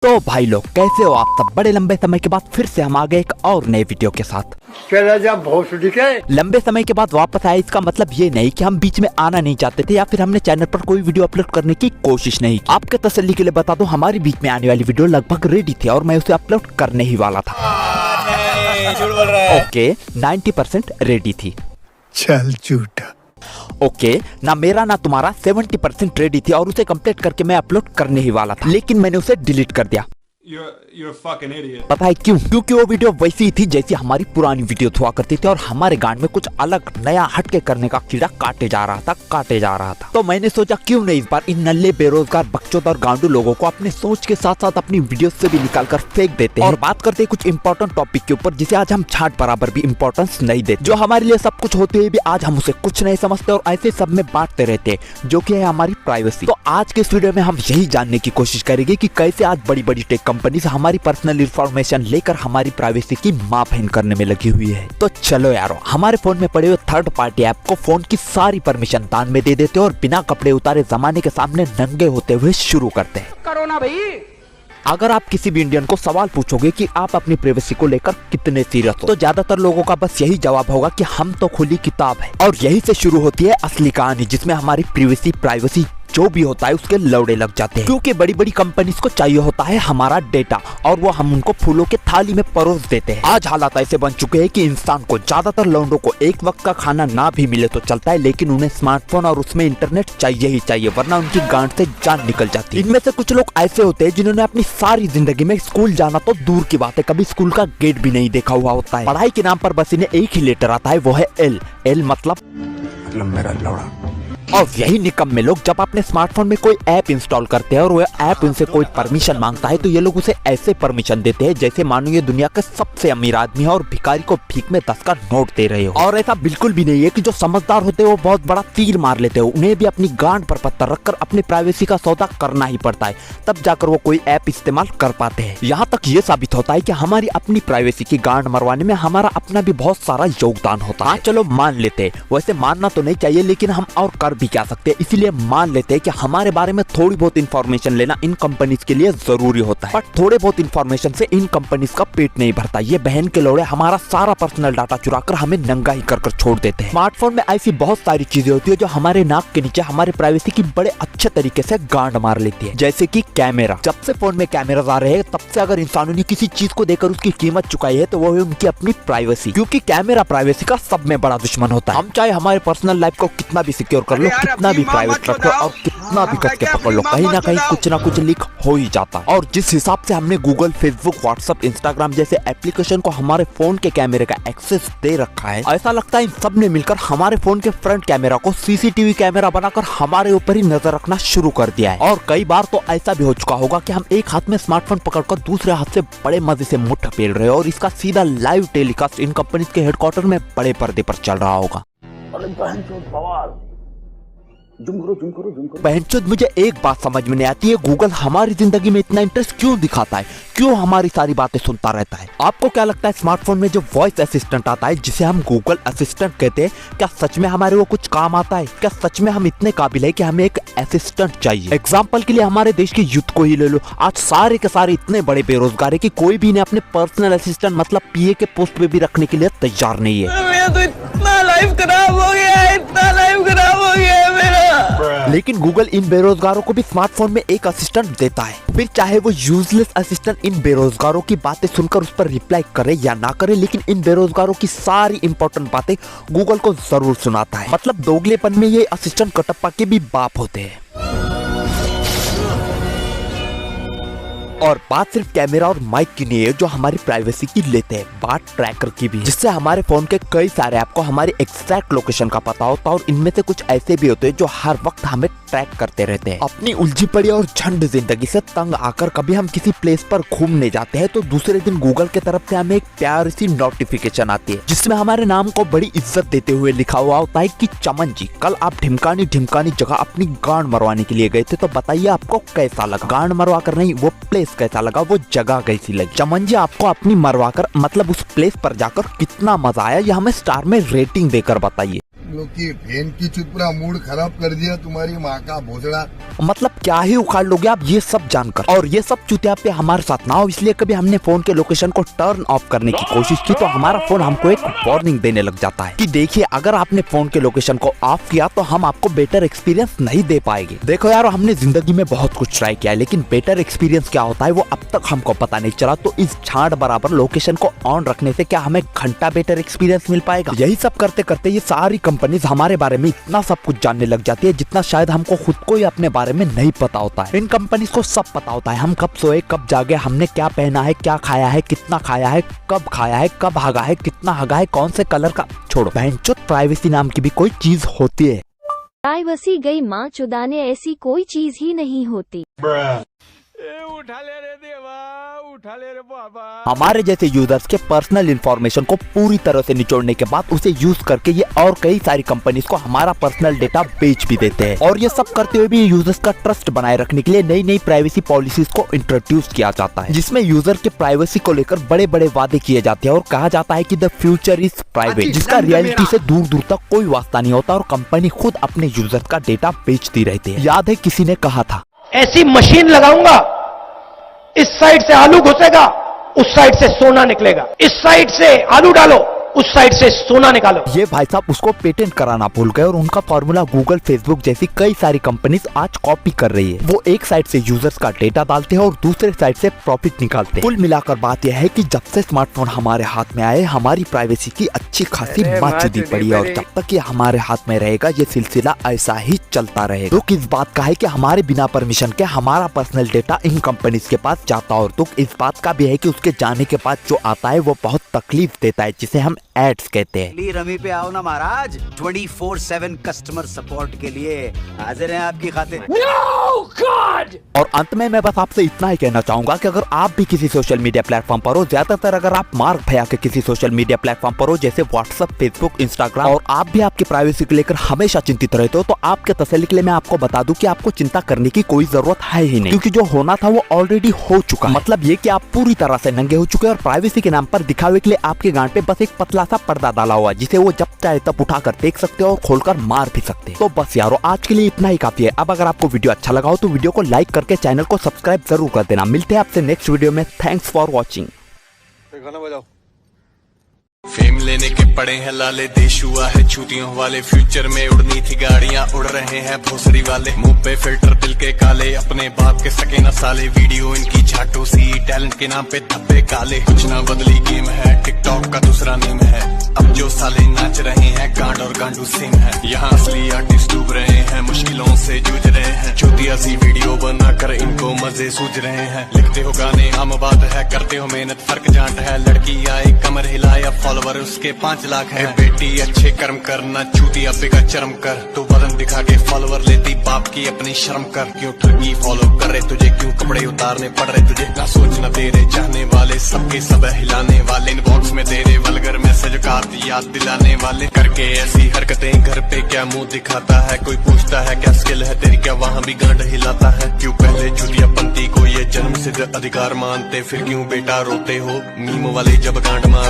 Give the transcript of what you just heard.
तो भाई लोग कैसे हो आप सब। बड़े लंबे समय के बाद फिर से हम आ गए एक और नए वीडियो के साथ। चला जा भोसड़ी के। लंबे समय के बाद वापस आए, इसका मतलब ये नहीं कि हम बीच में आना नहीं चाहते थे या फिर हमने चैनल पर कोई वीडियो अपलोड करने की कोशिश नहीं की। आपके तसल्ली के लिए बता दूं, हमारी बीच में आने वाली वीडियो लगभग रेडी थी और मैं उसे अपलोड करने ही वाला था। ओके 90% रेडी थी। चल झूठा। ओके ना मेरा ना तुम्हारा 70% रेडी थी और उसे कंप्लीट करके मैं अपलोड करने ही वाला था, लेकिन मैंने उसे डिलीट कर दिया। You're a fucking idiot. पता है क्यों? क्योंकि वो वीडियो वैसी ही थी जैसी हमारी पुरानी वीडियो हुआ करती थी और हमारे गांड में कुछ अलग नया हटके करने का कीड़ा काटे जा रहा था। तो मैंने सोचा क्यों नहीं इस बार इन नल्ले बेरोजगार बकचोद और गांडू लोगों को अपने सोच के साथ साथ अपनी वीडियो से भी निकाल कर फेंक देते हैं और बात करते हैं कुछ इंपॉर्टेंट टॉपिक के ऊपर जिसे आज हम छाट बराबर भी इंपॉर्टेंस नहीं देते, जो हमारे लिए सब कुछ होते हुए भी आज हम उसे कुछ नहीं समझते और ऐसे सब में बांटते रहते हैं, जो कि है हमारी प्राइवेसी। तो आज के इस वीडियो में हम यही जानने की कोशिश करेंगे कि कैसे आज बड़ी बड़ी टेक कंपनीज हमारी पर्सनल इंफॉर्मेशन लेकर हमारी प्राइवेसी की माँ बहन करने में लगी हुई है। तो चलो यारो, हमारे फोन में पड़े हुए थर्ड पार्टी ऐप को फोन की सारी परमिशन दान में दे देते और बिना कपड़े उतारे जमाने के सामने नंगे होते हुए शुरू करते हैं। करो ना भाई। अगर आप किसी भी इंडियन को सवाल पूछोगे कि आप अपनी प्राइवेसी को लेकर कितने सीरियस हो, तो ज्यादातर लोगों का बस यही जवाब होगा कि हम तो खुली किताब है। और यही से शुरू होती है असली कहानी, जिसमें हमारी प्राइवेसी जो भी होता है उसके लौड़े लग जाते हैं, क्योंकि बड़ी बड़ी कंपनीज को चाहिए होता है हमारा डेटा और वो हम उनको फूलों के थाली में परोस देते हैं। आज हालात ऐसे बन चुके हैं कि इंसान को, ज्यादातर लौंडों को एक वक्त का खाना ना भी मिले तो चलता है, लेकिन उन्हें स्मार्टफोन और उसमें इंटरनेट चाहिए ही चाहिए, वरना उनकी गांड से जान निकल जाती है। इनमें से कुछ लोग ऐसे होते हैं जिन्होंने अपनी सारी जिंदगी में स्कूल जाना तो दूर की बात है, कभी स्कूल का गेट भी नहीं देखा हुआ होता है। पढ़ाई के नाम पर बस इन्हें एक ही लेटर आता है, वो है एल मतलब मेरा लौड़ा। और यही निकम्मे लोग जब अपने स्मार्टफोन में कोई ऐप इंस्टॉल करते हैं और वह ऐप उनसे कोई परमिशन मांगता है, तो ये लोग उसे ऐसे परमिशन देते हैं जैसे मानो ये दुनिया के सबसे अमीर आदमी है और भिखारी को भीख में 10 का नोट दे रहे हो। और ऐसा बिल्कुल भी नहीं है कि जो समझदार होते हैं वो बहुत बड़ा तीर मार लेते हो, उन्हें भी अपनी गांड पर पत्थर रखकर अपनी प्राइवेसी का सौदा करना ही पड़ता है, तब जाकर वो कोई ऐप इस्तेमाल कर पाते हैं। यहाँ तक ये साबित होता है कि हमारी अपनी प्राइवेसी की गांड मरवाने में हमारा अपना भी बहुत सारा योगदान होता है। हाँ चलो मान लेते हैं, वैसे मानना तो नहीं चाहिए, लेकिन हम और कर भी क्या सकते हैं, इसलिए मान लेते हैं कि हमारे बारे में थोड़ी बहुत इंफॉर्मेशन लेना इन कंपनीज के लिए जरूरी होता है, बट थोड़े बहुत इंफॉर्मेशन से इन कंपनीज का पेट नहीं भरता। ये बहन के लोड़े हमारा सारा पर्सनल डाटा चुराकर हमें नंगा ही कर छोड़ देते हैं। स्मार्टफोन में ऐसी बहुत सारी चीजें होती है जो हमारे नाक के नीचे हमारे प्राइवेसी की बड़े अच्छे तरीके से गांड मार लेती है, जैसे कि कैमरा। जब से फोन में कैमरा आ रहे हैं तब से अगर इंसानों ने किसी चीज को देकर उसकी कीमत चुकाई है तो वो है उनकी अपनी प्राइवेसी, क्योंकि कैमरा प्राइवेसी का सब में बड़ा दुश्मन होता है। हम चाहे हमारे पर्सनल लाइफ को कितना भी सिक्योर कर लो, कितना भी प्राइवेट रखो और कितना भी कस के पकड़ लो, कहीं ना कहीं कुछ ना कुछ लीक हो ही जाता है। और जिस हिसाब से हमने गूगल, फेसबुक, व्हाट्सएप, इंस्टाग्राम जैसे एप्लीकेशन को हमारे फोन के कैमरे का एक्सेस दे रखा है, ऐसा लगता है इन सब ने मिलकर हमारे फोन के फ्रंट कैमरा को सीसीटीवी कैमरा बनाकर हमारे ऊपर ही नजर रखना शुरू कर दिया है। और कई बार तो ऐसा भी हो चुका होगा कि हम एक हाथ में स्मार्टफोन पकड़कर दूसरे हाथ से बड़े मजे से मुट्ठ पेल रहे हो और इसका सीधा लाइव टेलीकास्ट इन कंपनी के हेडक्वार्टर में बड़े पर्दे पर चल रहा होगा। बहनचोद, मुझे एक बात समझ में नहीं आती है, गूगल हमारी जिंदगी में इतना इंटरेस्ट क्यों दिखाता है, क्यों हमारी सारी बातें सुनता रहता है? आपको क्या लगता है स्मार्टफोन में जो वॉइस असिस्टेंट आता है जिसे हम गूगल असिस्टेंट कहते हैं, क्या सच में हमारे वो कुछ काम आता है? क्या सच में हम इतने काबिल है कि हमें एक असिस्टेंट चाहिए? एग्जाम्पल के लिए हमारे देश के यूथ को ही ले लो, आज सारे के सारे इतने बड़े बेरोजगार है कि कोई भी इन्हें अपने पर्सनल असिस्टेंट मतलब पीए के पोस्ट पे भी रखने के लिए तैयार नहीं है। मेरा तो इतना लाइफ खराब हो गया है, इतना लाइफ खराब हो गया है मेरा। लेकिन गूगल इन बेरोजगारों को भी स्मार्टफोन में एक असिस्टेंट देता है, फिर चाहे वो यूजलेस असिस्टेंट इन बेरोजगारों की बातें सुनकर उस पर रिप्लाई करे या ना करे, लेकिन इन बेरोजगारों की सारी इंपॉर्टेंट बातें गूगल को जरूर सुनाता है। मतलब दोगलेपन में ये असिस्टेंट कटप्पा के भी बाप होते हैं। और बात सिर्फ कैमरा और माइक की नहीं है जो हमारी प्राइवेसी की लेते हैं, बात ट्रैकर की भी, जिससे हमारे फोन के कई सारे ऐप को हमारी एग्जैक्ट लोकेशन का पता होता है और इनमें से कुछ ऐसे भी होते हैं जो हर वक्त हमें ट्रैक करते रहते हैं। अपनी उलझी पड़ी और झंड जिंदगी से तंग आकर कभी हम किसी प्लेस पर घूमने जाते हैं तो दूसरे दिन गूगल की तरफ से हमें एक प्यारी सी नोटिफिकेशन आती है जिसमें हमारे नाम को बड़ी इज्जत देते हुए लिखा हुआ होता है कि चमन जी, कल आप ढिमकानी जगह अपनी गांड मरवाने के लिए गए थे, तो बताइए आपको कैसा लगा? गांड मरवा कर नहीं, वो प्लेस कैसा लगा, वो जगह कैसी लगी? चमन जी, आपको अपनी मरवा कर मतलब उस प्लेस पर जाकर कितना मजा आया, यह हमें स्टार में रेटिंग देकर बताइए। लोग की बहन की चुत पूरा मूड खराब कर दिया तुम्हारी माँ का भोसड़ा। मतलब क्या ही उखाड़ लोगे आप ये सब जानकर। और ये सब चुतिया पे हमारे साथ ना हो, इसलिए कभी हमने फोन के लोकेशन को टर्न ऑफ करने की कोशिश की तो हमारा फोन हमको एक वार्निंग देने लग जाता है कि देखिए अगर आपने फोन के लोकेशन को ऑफ किया तो हम आपको बेटर एक्सपीरियंस नहीं दे पाएंगे। देखो यार, हमने जिंदगी में बहुत कुछ ट्राई किया है, लेकिन बेटर एक्सपीरियंस क्या होता है वो अब तक हमको पता नहीं चला। तो इस छांट बराबर लोकेशन को ऑन रखने से क्या हमें घंटा बेटर एक्सपीरियंस मिल पाएगा? यही सब करते करते ये सारी कंपनीज हमारे बारे में इतना सब कुछ जानने लग जाती है जितना शायद हमको खुद को ही अपने बारे में नहीं पता होता है। इन कंपनीज को सब पता होता है, हम कब सोए कब जागे, हमने क्या पहना है, क्या खाया है, कितना खाया है, कब खाया है, कब हगा है, कितना हगा है, कौन से कलर का। छोड़ो, बहनचोद प्राइवेसी नाम की भी कोई चीज होती है? प्राइवेसी गई माँ चुदाने, ऐसी कोई चीज ही नहीं होती। उठा ले रे देवा, उठा ले रे बाबा। हमारे जैसे यूजर्स के पर्सनल इंफॉर्मेशन को पूरी तरह से निचोड़ने के बाद उसे यूज करके ये और कई सारी कंपनीज को हमारा पर्सनल डेटा बेच भी देते हैं। और ये सब करते हुए भी यूजर्स का ट्रस्ट बनाए रखने के लिए नई नई प्राइवेसी पॉलिसीज को इंट्रोड्यूस किया जाता है, जिसमें यूजर के प्राइवेसी को लेकर बड़े बड़े वादे किए जाते हैं और कहा जाता है कि द फ्यूचर इज प्राइवेट, जिसका रियलिटी से दूर दूर तक कोई वास्ता नहीं होता और कंपनी खुद अपने यूजर्स का डेटा बेचती रहती है। याद है किसी ने कहा था, ऐसी मशीन लगाऊंगा, इस साइड से आलू घुसेगा, उस साइड से सोना निकलेगा, इस साइड से आलू डालो, उस साइड से सोना निकालो। ये भाई साहब उसको पेटेंट कराना भूल गए और उनका फॉर्मूला गूगल, फेसबुक जैसी कई सारी कंपनीज आज कॉपी कर रही है। वो एक साइड से यूजर्स का डेटा डालते हैं और दूसरे साइड से प्रॉफिट निकालते हैं। कुल मिलाकर बात यह है कि जब से स्मार्टफोन हमारे हाथ में आए हमारी प्राइवेसी की अच्छी खासी मचदी पड़ी है और जब तक ये हमारे हाथ में रहेगा ये सिलसिला ऐसा ही चलता रहेगा। दुख इस बात का है कि हमारे बिना परमिशन के हमारा पर्सनल डेटा इन कंपनीज के पास जाता और दुख इस बात का भी है कि उसके जाने के बाद जो आता है वो बहुत तकलीफ देता है, जिसे हम एड्स कहते हैं। रमी पे आओ ना महाराज, 24/7 कस्टमर सपोर्ट के लिए हाजिर हैं आपकी खातिर। No God! और अंत में मैं बस आपसे इतना ही कहना चाहूंगा कि अगर आप भी किसी सोशल मीडिया प्लेटफॉर्म पर हो, ज्यादातर अगर आप मार्क भैया के किसी सोशल मीडिया प्लेटफॉर्म पर हो जैसे व्हाट्सएप, फेसबुक, इंस्टाग्राम, और आप भी आपकी प्राइवेसी को लेकर हमेशा चिंतित रहते हो, तो आपके तसल्ली के लिए मैं आपको बता दूं कि आपको चिंता करने की कोई जरूरत है ही नहीं, क्योंकि जो होना था वो ऑलरेडी हो चुका है। मतलब ये कि आप पूरी तरह से नंगे हो चुके हैं और प्राइवेसी के नाम पर दिखावे के लिए आपके गांड पे बस एक पतला सा पर्दा डाला हुआ जिसे वो जब चाहे तब उठाकर देख सकते हो और खोलकर मार भी सकते हैं। तो बस यारो, आज के लिए इतना ही काफी है। अब अगर आपको वीडियो अच्छा लगा हो तो वीडियो को लाइक करके चैनल को सब्सक्राइब जरूर कर देना। मिलते हैं आपसे नेक्स्ट वीडियो में। Thanks for watching. फेम लेने के पड़े हैं लाले, देश हुआ है छुट्टियों वाले, फ्यूचर में उड़नी थी गाड़ियां, उड़ रहे हैं भोसड़ी वाले, मुंह पे फिल्टर दिल के काले, अपने बाप के सके न साले, वीडियो इनकी झाटू सी, टैलेंट के नाम पे धब्बे काले, कुछ ना बदली गेम है, टिकटॉक का दूसरा नेम है, अब जो साले नाच रहे हैं गांड और गांडू सेम है, यहाँ असली आर्टिस्ट डूब रहे हैं, मुश्किलों से जूझ रहे हैं, चूतिया सी वीडियो बनाकर इनको मजे सूझ रहे हैं, लिखते हो गाने आम बात है, करते हो मेहनत फर्क जांट है, लड़की आई कमर हिलाया फॉलोवर उसके 5 लाख है, बेटी अच्छे कर्म करना चूतिया बेका चरम कर, तू बदन दिखा के फॉलोवर लेती बाप की अपनी शर्म कर, क्यों ठगी फॉलो कर रहे तुझे, क्यों कपड़े उतारने पड़ रहे तुझे, ना सोचना तेरे चाहने वाले सबके सब हिलाने वाले, इनबॉक्स में तेरे वल्गर मैसेज कार्ड याद दिलाने वाले, करके ऐसी हरकतें घर पे क्या मुंह दिखाता है, कोई पूछता है क्या स्किल है तेरी, क्या वहाँ भी गांड हिलाता है, क्यों पहले चूतिया पंथी को ये जन्म सिद्ध अधिकार मानते, फिर क्यों बेटा रोते हो मीम वाले जब गांड मार